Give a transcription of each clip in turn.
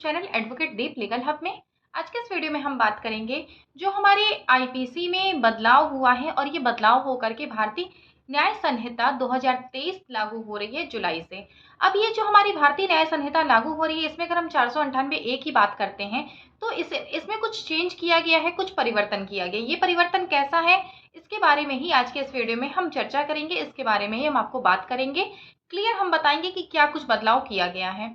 Channel advocate दीप legal hub में। आज के इस वीडियो में हम बात करेंगे जो हमारे आईपीसी में बदलाव हुआ है और ये बदलाव होकर के भारतीय न्याय संहिता 2023 लागू हो रही है जुलाई से। अब ये जो हमारी भारतीय न्याय संहिता लागू हो रही है, इसमें अगर हम 498 की बात करते हैं तो इसमें कुछ चेंज किया गया है, कुछ परिवर्तन किया गया। ये परिवर्तन कैसा है, इसके बारे में ही आज के इस वीडियो में हम चर्चा करेंगे। इसके बारे में ही हम आपको बात करेंगे, क्लियर हम बताएंगे कि क्या कुछ बदलाव किया गया है।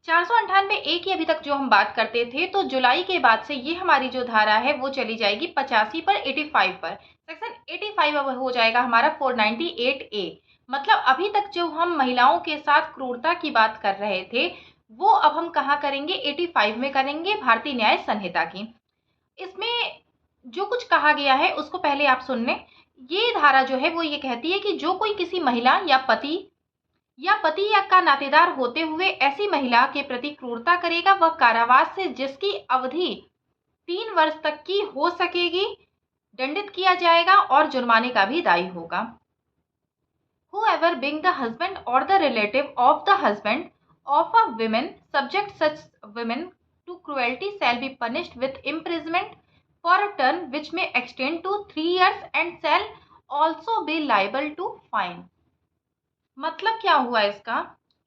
498 की अभी तक जो हम बात करते थे, तो जुलाई के बाद से ये हमारी जो धारा है वो चली जाएगी 85 पर 85 पर। सेक्शन 85 अब हो जाएगा हमारा 498A। मतलब अभी तक जो हम महिलाओं के साथ क्रूरता की बात कर रहे थे वो अब हम कहाँ करेंगे, 85 में करेंगे, भारतीय न्याय संहिता की। इसमें जो कुछ कहा गया है उसको पहले आप सुन लें। ये धारा जो है वो ये कहती है कि जो कोई किसी महिला या पति या का नातेदार होते हुए ऐसी महिला के प्रति क्रूरता करेगा, वह कारावास से जिसकी अवधि 3 वर्ष तक की हो सकेगी दंडित किया जाएगा और जुर्माने का भी दायी होगा। Whoever being the husband or the relative of the husband of a woman subject such women to cruelty shall be punished with imprisonment for a term which may extend to 3 years and shall also be liable to fine। मतलब क्या हुआ इसका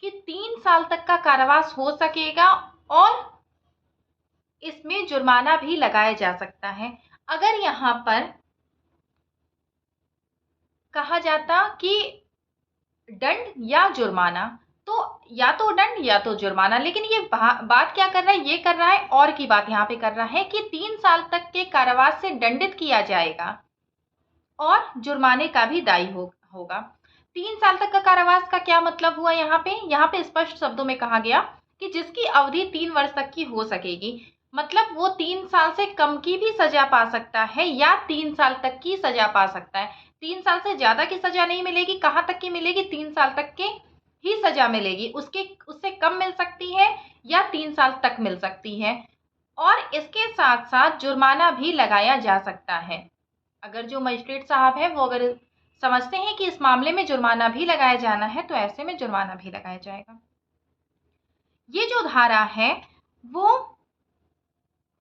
कि 3 साल तक का कारावास हो सकेगा और इसमें जुर्माना भी लगाया जा सकता है। अगर यहाँ पर कहा जाता कि दंड या जुर्माना, तो या तो दंड या तो जुर्माना, लेकिन ये बात क्या कर रहा है, ये कर रहा है और की बात यहाँ पे कर रहा है कि 3 साल तक के कारावास से दंडित किया जाएगा और जुर्माने का भी दायी होगा। 3 साल तक का कारावास का क्या मतलब हुआ, यहाँ पे स्पष्ट शब्दों में कहा गया कि जिसकी अवधि 3 वर्ष तक की हो सकेगी। मतलब वो 3 साल से कम की भी सजा पा सकता है या 3 साल तक की सजा पा सकता है। 3 साल से ज्यादा की सजा नहीं मिलेगी। कहाँ तक की मिलेगी, 3 साल तक की ही सजा मिलेगी। उससे कम मिल सकती है या 3 साल तक मिल सकती है और इसके साथ साथ जुर्माना भी लगाया जा सकता है। अगर जो मजिस्ट्रेट साहब है वो अगर समझते हैं कि इस मामले में जुर्माना भी लगाया जाना है तो ऐसे में जुर्माना भी लगाया जाएगा। ये जो धारा है वो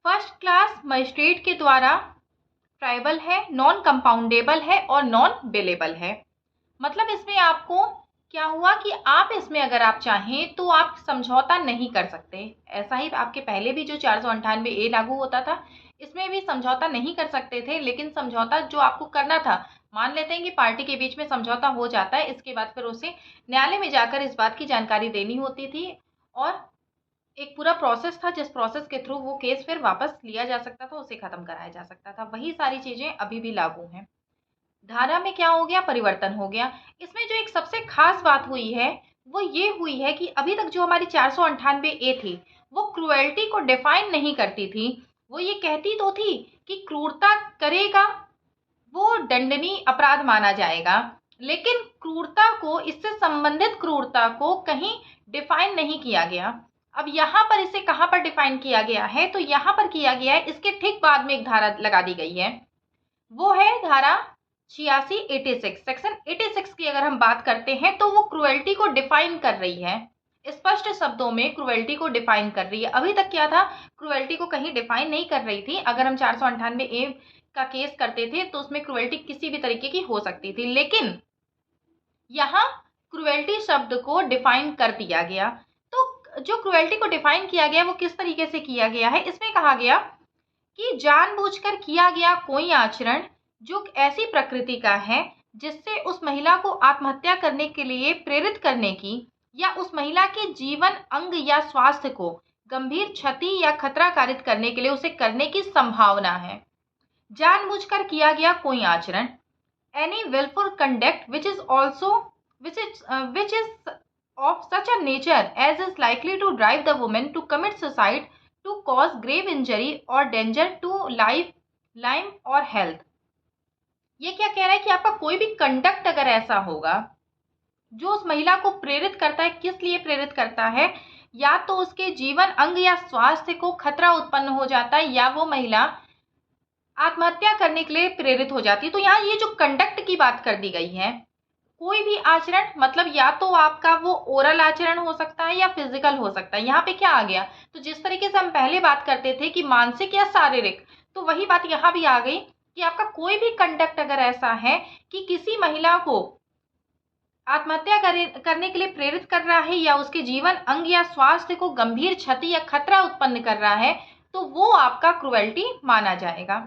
फर्स्ट क्लास मजिस्ट्रेट के द्वारा ट्राइबल है, नॉन कंपाउंडेबल है और नॉन बेलेबल है। मतलब इसमें आपको क्या हुआ कि आप इसमें अगर आप चाहें तो आप समझौता नहीं कर सकते। ऐसा ही आपके पहले भी जो 498A लागू होता था, इसमें भी समझौता नहीं कर सकते थे। लेकिन समझौता जो आपको करना था, मान लेते हैं कि पार्टी के बीच में समझौता हो जाता है, इसके बाद फिर उसे न्यायालय में जाकर इस बात की जानकारी देनी होती थी और एक पूरा प्रोसेस था जिस प्रोसेस के थ्रू वो केस फिर वापस लिया जा सकता था, उसे खत्म कराया जा सकता था। वही सारी चीजें अभी भी लागू हैं। धारा में क्या हो गया, परिवर्तन हो गया। इसमें जो एक सबसे खास बात हुई है वो ये हुई है कि अभी तक जो हमारी 498A थी वो क्रूएल्टी को डिफाइन नहीं करती थी। वो ये कहती तो थी कि क्रूरता करेगा वो दंडनीय अपराध माना जाएगा, लेकिन क्रूरता को, इससे संबंधित क्रूरता को कहीं डिफाइन नहीं किया गया। अब यहाँ पर इसे कहाँ पर डिफाइन किया गया है, तो यहाँ पर किया गया है, इसके ठीक बाद में एक धारा लगा दी गई है, वो है धारा 86 सेक्शन 86 की अगर हम बात करते हैं तो वो क्रूएल्टी को डिफाइन कर रही है, स्पष्ट शब्दों में क्रूएल्टी को डिफाइन कर रही है। अभी तक क्या था, क्रूएल्टी को कहीं डिफाइन नहीं कर रही थी। अगर हम 498A का केस करते थे तो उसमें क्रूएल्टी किसी भी तरीके की हो सकती थी, लेकिन यहाँ क्रूएल्टी शब्द को डिफाइन कर दिया गया। तो जो क्रूएल्टी को डिफाइन किया गया वो किस तरीके से किया गया है, इसमें कहा गया कि जानबूझकर किया गया कोई आचरण जो ऐसी प्रकृति का है जिससे उस महिला को आत्महत्या करने के लिए प्रेरित करने की या उस महिला के जीवन, अंग या स्वास्थ्य को गंभीर क्षति या खतरा कारित करने के लिए उसे करने की संभावना है। जानबूझकर किया गया कोई आचरण, any willful conduct which is of such a nature as is likely to drive the woman to commit suicide to cause grave injury or danger to life, limb or health। ये क्या कह रहा है कि आपका कोई भी कंडक्ट अगर ऐसा होगा जो उस महिला को प्रेरित करता है, किस लिए प्रेरित करता है, या तो उसके जीवन, अंग या स्वास्थ्य को खतरा उत्पन्न हो जाता है या वो महिला आत्महत्या करने के लिए प्रेरित हो जाती है। तो यहाँ ये जो कंडक्ट की बात कर दी गई है कोई भी आचरण, मतलब या तो आपका वो ओरल आचरण हो सकता है या फिजिकल हो सकता है। यहाँ पे क्या आ गया, तो जिस तरीके से हम पहले बात करते थे कि मानसिक या शारीरिक, तो वही बात यहाँ भी आ गई कि आपका कोई भी कंडक्ट अगर ऐसा है कि किसी महिला को आत्महत्या करने के लिए प्रेरित कर रहा है या उसके जीवन अंग या स्वास्थ्य को गंभीर क्षति या खतरा उत्पन्न कर रहा है, तो वो आपका क्रुएल्टी माना जाएगा।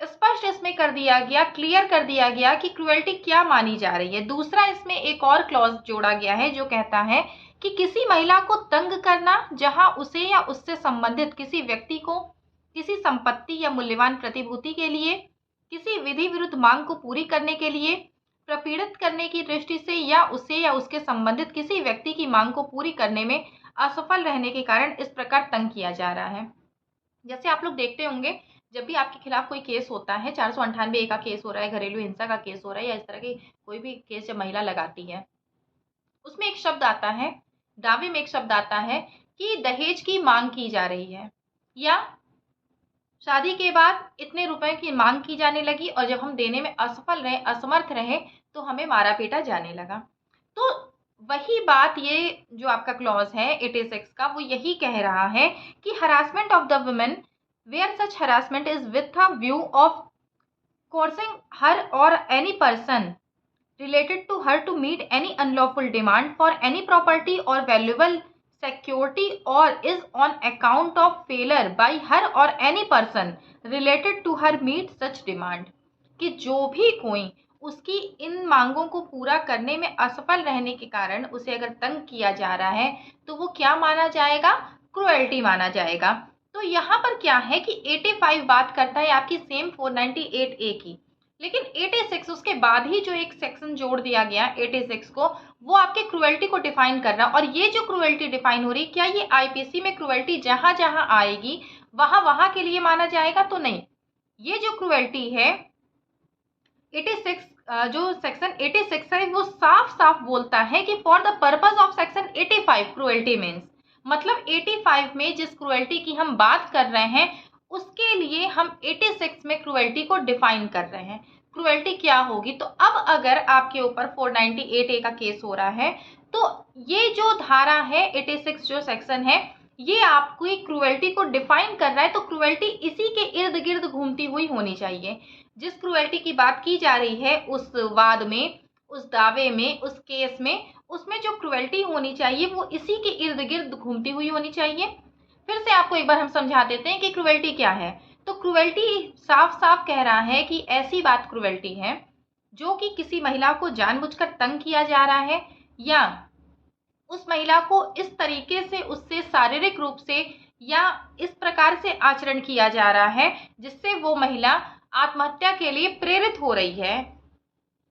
स्पष्ट इसमें कर दिया गया, क्लियर कर दिया गया कि क्रुएल्टी क्या मानी जा रही है। दूसरा, इसमें एक और क्लॉज जोड़ा गया है जो कहता है कि किसी महिला को तंग करना जहां उसे या उससे संबंधित किसी व्यक्ति को किसी संपत्ति या मूल्यवान प्रतिभूति के लिए, किसी विधि विरुद्ध मांग को पूरी करने के लिए, प्रपीड़ित करने की दृष्टि से या उसे या उसके संबंधित किसी व्यक्ति की मांग को पूरी करने में असफल रहने के कारण इस प्रकार तंग किया जा रहा है। जैसे आप लोग देखते होंगे, जब भी आपके खिलाफ कोई केस होता है, 498 का केस हो रहा है, घरेलू हिंसा का केस हो रहा है, या इस तरह की कोई भी केस जब महिला लगाती है, उसमें एक शब्द आता है, दावे में एक शब्द आता है कि दहेज की मांग की जा रही है, या शादी के बाद इतने रुपए की मांग की जाने लगी और जब हम देने में असफल रहे, असमर्थ रहे, तो हमें मारा पीटा जाने लगा। तो वही बात, ये जो आपका क्लॉज है 86 का, वो यही कह रहा है कि harassment of the women where such harassment is with a view of coercing her or any person related to her to meet any unlawful demand for any property or valuable security or is on account of failure by her or any person related to her meet such demand, कि जो भी कोई उसकी इन मांगों को पूरा करने में असफल रहने के कारण उसे अगर तंग किया जा रहा है, तो वो क्या माना जाएगा, क्रुएल्टी माना जाएगा। तो यहाँ पर क्या है कि 85 बात करता है आपकी सेम 498A की, लेकिन 86 उसके बाद ही जो एक सेक्शन जोड़ दिया गया 86 को, वो आपके क्रुएल्टी को डिफाइन कर रहा है। और ये जो क्रुएल्टी डिफाइन हो रही, क्या ये आईपीसी में क्रुएल्टी जहां जहां आएगी वहां वहां के लिए माना जाएगा, तो नहीं। ये जो क्रुएल्टी है 86, जो सेक्शन 86 है, वो साफ साफ बोलता है कि for the purpose of section 85 cruelty means, मतलब 85 में जिस क्रुएल्टी की हम बात कर रहे हैं उसके लिए हम 86 में क्रुएल्टी को डिफाइन कर रहे हैं। क्रुएल्टी क्या होगी, तो अब अगर आपके ऊपर 498A का केस हो रहा है, तो ये जो धारा है 86 जो सेक्शन है, ये आपकी क्रुएल्टी को डिफाइन कर रहा है। तो क्रुएल्टी इसी के इर्द गिर्द घूमती हुई होनी चाहिए। जिस क्रुएल्टी की बात की जा रही है उस वाद में, उस दावे में, उस केस में, उसमें जो क्रुएल्टी होनी चाहिए वो इसी के इर्द गिर्द घूमती हुई होनी चाहिए। फिर से आपको एक बार हम समझा देते हैं कि क्रुएल्टी क्या है। तो क्रुएल्टी साफ साफ कह रहा है कि ऐसी बात क्रुएल्टी है जो कि किसी महिला को जानबूझकर तंग किया जा रहा है, या उस महिला को इस तरीके से उससे शारीरिक रूप से या इस प्रकार से आचरण किया जा रहा है जिससे वो महिला आत्महत्या के लिए प्रेरित हो रही है,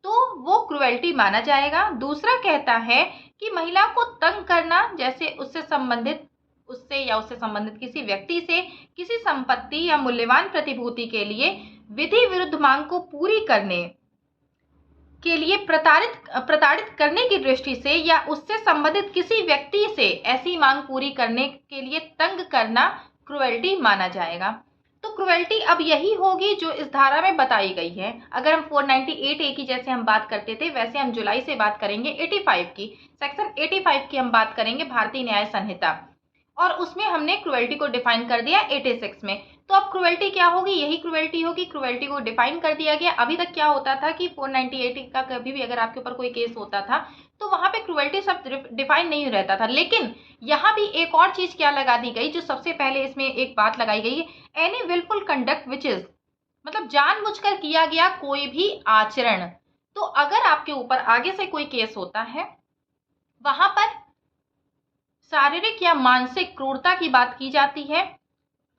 तो वो क्रुएल्टी माना जाएगा। दूसरा कहता है कि महिला को तंग करना, जैसे उससे या उससे संबंधित किसी व्यक्ति से किसी संपत्ति या मूल्यवान प्रतिभूति के लिए विधि विरुद्ध मांग को पूरी करने के लिए प्रताड़ित करने की दृष्टि से या उससे संबंधित किसी व्यक्ति से ऐसी मांग पूरी करने के लिए तंग करना क्रुएल्टी माना जाएगा। तो क्रुएल्टी अब यही होगी जो इस धारा में बताई गई है। अगर हम 498A की जैसे हम बात करते थे, वैसे हम जुलाई से बात करेंगे 85 की, सेक्शन 85 की हम बात करेंगे भारतीय न्याय संहिता, और उसमें हमने क्रुएल्टी को डिफाइन कर दिया 86 में। तो अब क्रुएल्टी क्या होगी, यही क्रुएल्टी होगी। क्रुएल्टी को डिफाइन कर दिया गया। अभी तक क्या होता था कि 498 का कभी भी अगर आपके ऊपर कोई केस होता था तो वहां पे क्रुएल्टी सब डिफाइन नहीं रहता था, लेकिन यहाँ भी एक और चीज क्या लगा दी गई, जो सबसे पहले इसमें एक बात लगाई गई है, any wilful conduct which is, मतलब जानबूझकर किया गया कोई भी आचरण। तो अगर आपके ऊपर आगे से कोई केस होता है, वहां पर शारीरिक या मानसिक क्रूरता की बात की जाती है।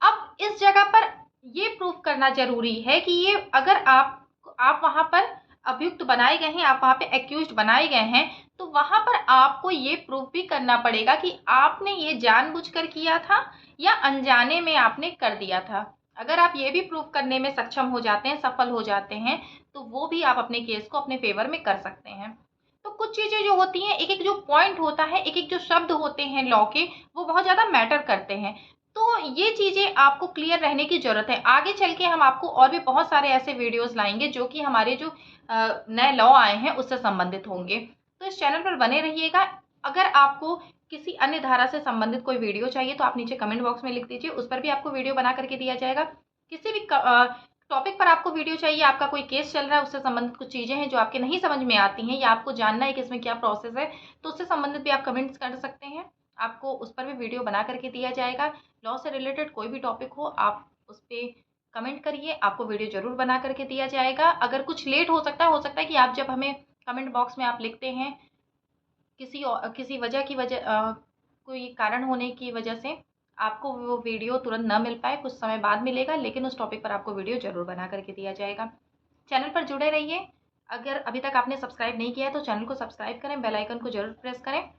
अब इस जगह पर ये प्रूफ करना जरूरी है कि ये अगर आप वहां पर अभियुक्त बनाए गए हैं, आप वहां पे एक्यूज्ड बनाए गए हैं, तो वहां पर आपको ये प्रूफ भी करना पड़ेगा कि आपने ये जानबूझकर किया था या अनजाने में आपने कर दिया था। अगर आप ये भी प्रूफ करने में सक्षम हो जाते हैं, सफल हो जाते हैं, तो वो भी आप अपने केस को अपने फेवर में कर सकते हैं। तो कुछ चीजें जो होती हैं, एक एक जो पॉइंट होता है, एक एक जो शब्द होते हैं लॉ के, वो बहुत ज्यादा मैटर करते हैं। तो तो ये चीज़ें आपको क्लियर रहने की ज़रूरत है। आगे चल के हम आपको और भी बहुत सारे ऐसे वीडियोज़ लाएँगे जो कि हमारे जो नए लॉ आए हैं उससे संबंधित होंगे। तो इस चैनल पर बने रहिएगा। अगर आपको किसी अन्य धारा से संबंधित कोई वीडियो चाहिए तो आप नीचे कमेंट बॉक्स में लिख दीजिए, उस पर भी आपको वीडियो बना करके दिया जाएगा। किसी भी टॉपिक पर आपको वीडियो चाहिए, आपका कोई केस चल रहा है, उससे संबंधित कुछ चीज़ें हैं जो आपके नहीं समझ में आती हैं या आपको जानना है कि इसमें क्या प्रोसेस है, तो उससे संबंधित भी आप कमेंट्स कर सकते हैं। आपको उस पर भी वीडियो बना करके दिया जाएगा। लॉ से रिलेटेड कोई भी टॉपिक हो, आप उस पे कमेंट करिए, आपको वीडियो ज़रूर बना करके दिया जाएगा। अगर कुछ लेट हो सकता है कि आप जब हमें कमेंट बॉक्स में आप लिखते हैं, किसी वजह की वजह कोई कारण होने की वजह से आपको वो वीडियो तुरंत ना मिल पाए, कुछ समय बाद मिलेगा, लेकिन उस टॉपिक पर आपको वीडियो ज़रूर बना करके दिया जाएगा। चैनल पर जुड़े रहिए। अगर अभी तक आपने सब्सक्राइब नहीं किया है तो चैनल को सब्सक्राइब करें, बेल आइकन को ज़रूर प्रेस करें,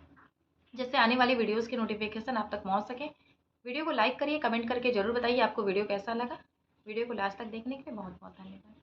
जिससे आने वाली वीडियोज़ की नोटिफिकेशन आप तक पहुँच सके। वीडियो को लाइक करिए, कमेंट करके ज़रूर बताइए आपको वीडियो कैसा लगा। वीडियो को लास्ट तक देखने के लिए बहुत बहुत धन्यवाद।